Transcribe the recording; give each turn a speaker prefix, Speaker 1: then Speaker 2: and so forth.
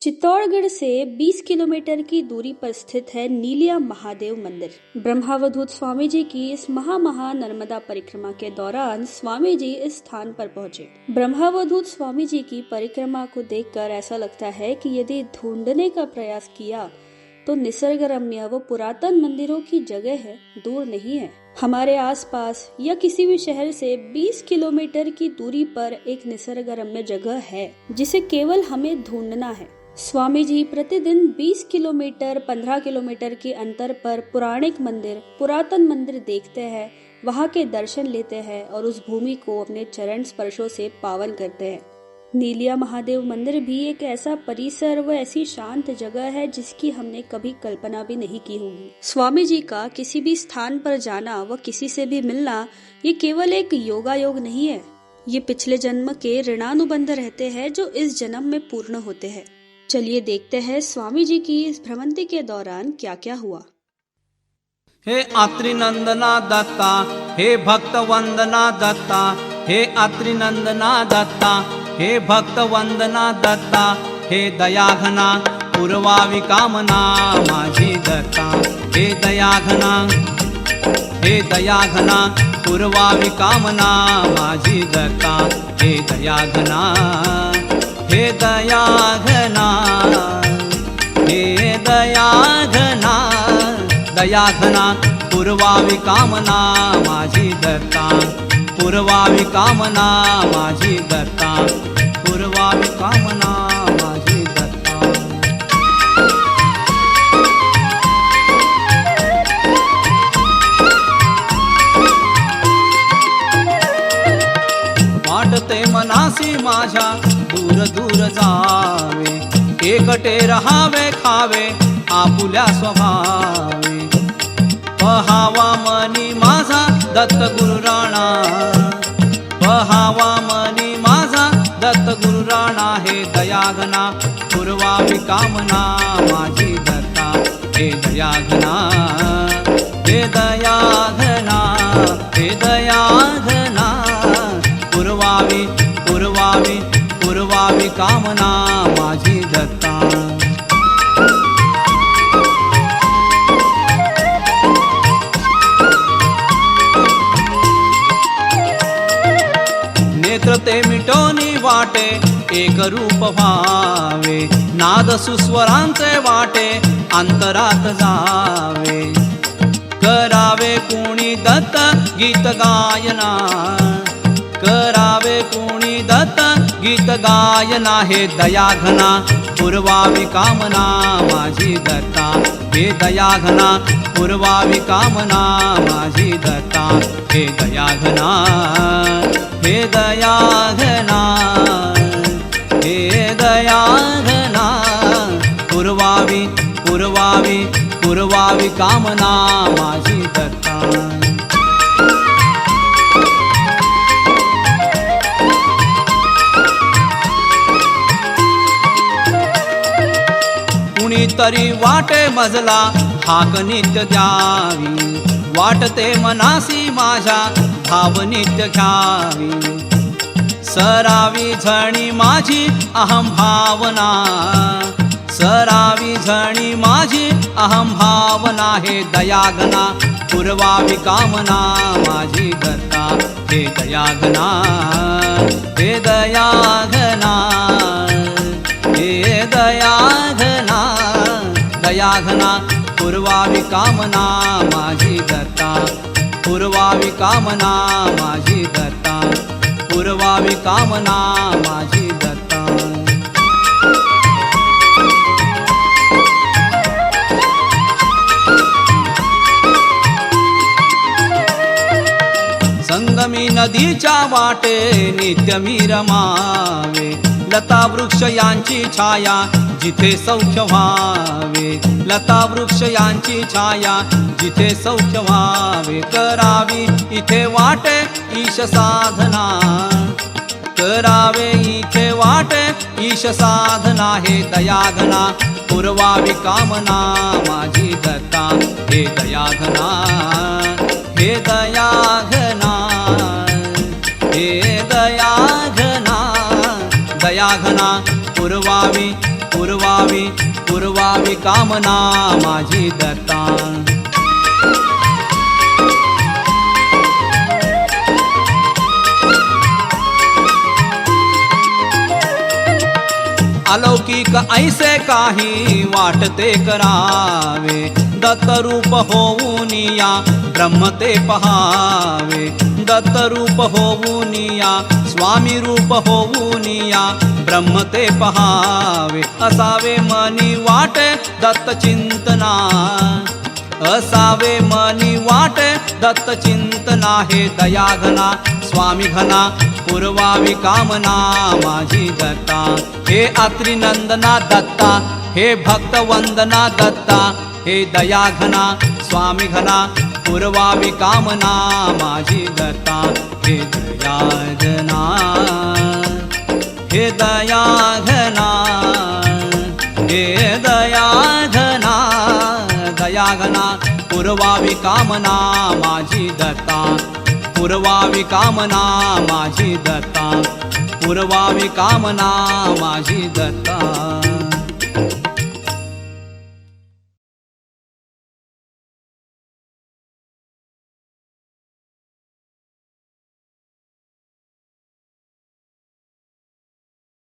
Speaker 1: चित्तौड़गढ़ से 20 kilometre की दूरी पर स्थित है नीलिया महादेव मंदिर। ब्रह्मावधूत स्वामी जी की इस महा नर्मदा परिक्रमा के दौरान स्वामी जी इस स्थान पर पहुंचे। ब्रह्मावधूत स्वामी जी की परिक्रमा को देखकर ऐसा लगता है कि यदि ढूंढने का प्रयास किया तो निसर्ग रम्य व पुरातन मंदिरों की जगह है, दूर नहीं है। हमारे आसपास या किसी भी शहर से 20 किलोमीटर की दूरी पर एक निसर्ग रम्य जगह है जिसे केवल हमें ढूंढना है। स्वामी जी प्रतिदिन 20 किलोमीटर 15 किलोमीटर के अंतर पर पुरातन मंदिर देखते हैं, वहाँ के दर्शन लेते हैं और उस भूमि को अपने चरण स्पर्शों से पावन करते हैं। नीलिया महादेव मंदिर भी एक ऐसा परिसर व ऐसी शांत जगह है जिसकी हमने कभी कल्पना भी नहीं की होगी। स्वामी जी का किसी भी स्थान पर जाना व किसी से भी मिलना ये केवल एक योगायोग नहीं है, ये पिछले जन्म के ऋणानुबंध रहते हैं जो इस जन्म में पूर्ण होते हैं। चलिए देखते हैं स्वामी जी की इस भ्रमंती के दौरान क्या क्या हुआ।
Speaker 2: हे आत्रिनंदना दत्ता, हे भक्त वंदना दत्ता, हे आत्रिनंदना दत्ता, हे भक्त वंदना दत्ता, हे दयाघना पूर्वावी कामना माझी दत्ता, हे दयाघना पूर्वावी कामना माझी दत्ता, हे दयाघना हे दयाघना हे दयाघना दयाघना पूर्वावी कामना माझी दत्ता, पूर्वावी कामना माझी दत्ता, पूर्वावी कामना माझी दत्ता। वाटते मनासी माझ्या दूर दूर जावे, एकटे रहावे खावे आपुल्या स्वभावे, पहावा मनी माझा दत्त गुरुराणा, पहावा मनी माझा दत्त गुरुराणा, हे दयाघना पूर्वावी कामना माझी दत्ता, हे दयाघना हे दयाघना हे दयाघना पूर्वावी पूर्वावी पूर्वावी कामना माझी दत्ता। नेत्र ते मिटोनी वाटे एक रूप व्हावे, नाद सुस्वरांचे वाटे अंतरात जावे, करावे कुणी दत्त गीत गायना, करावे कुणी दत्त गीत गायना, हे दयाघना पूर्वावी कामना माझी दत्ता, हे दयाघना पूर्वावी कामना माझी दत्ता, हे दयाघना हे दयाघना हे दयाघना पूर्वावी पूर्वावी पूर्वावी कामना माझी दत्ता। कुणीतरी वाटे मजला हाक नित्य द्यावी, वाटते मनासी माझ्या भाव नित्य घ्यावी, सरावी झणी माझी अहम भावना, सरावी झणी माझी अहम भावना, हे दयाघना पूर्वावी कामना माझी दत्ता, हे दयाघना हे दयाघना हे दयाघना दयाघना पूर्वावी कामना माझी दत्ता, पूर्वावी कामना माझी दत्ता, पूर्वावी कामना माझी दत्ता। संगमी नदीच्या वाटे नित्य मी रमावे, लता वृक्ष यांची छाया जिथे सौख्य व्हावे, लता वृक्ष यांची छाया जिथे सौख्य व्हावे, करावी इथे वाटे ईश साधना, करावे इथे वाटे ईश साधना, हे दयाघना पूर्वावी कामना माझी दत्ता, हे दयाघना हे दयाघना हे दयाघना दयाघना पूर्वावी पुरवावी कामना माझी दत्ता. अलौकिक ऐसे काही वाटते करावे, दत्त रूप होऊन या ब्रह्म ते पहावे. दत्त रूप होऊन या स्वामी रूप होऊन या ब्रह्म ते पहावे. असावे मनी वाटे दत्त चिंतना, असावे मनी वाटे दत्त चिंतना. हे दया घना स्वामी घना पुरवावी कामना माझी दत्ता. हे अत्रिनंदना दत्ता, हे भक्तवंदना दत्ता. हे दया घना स्वामी घना पुरवावी कामना माझी दत्ता. हे दया घना, हे दया घना, हे दया घना, दया घना पुरवावी कामना माझी दत्ता. पुरवावी कामना माझी दत्ता, पुरवावी कामना माझी दत्ता.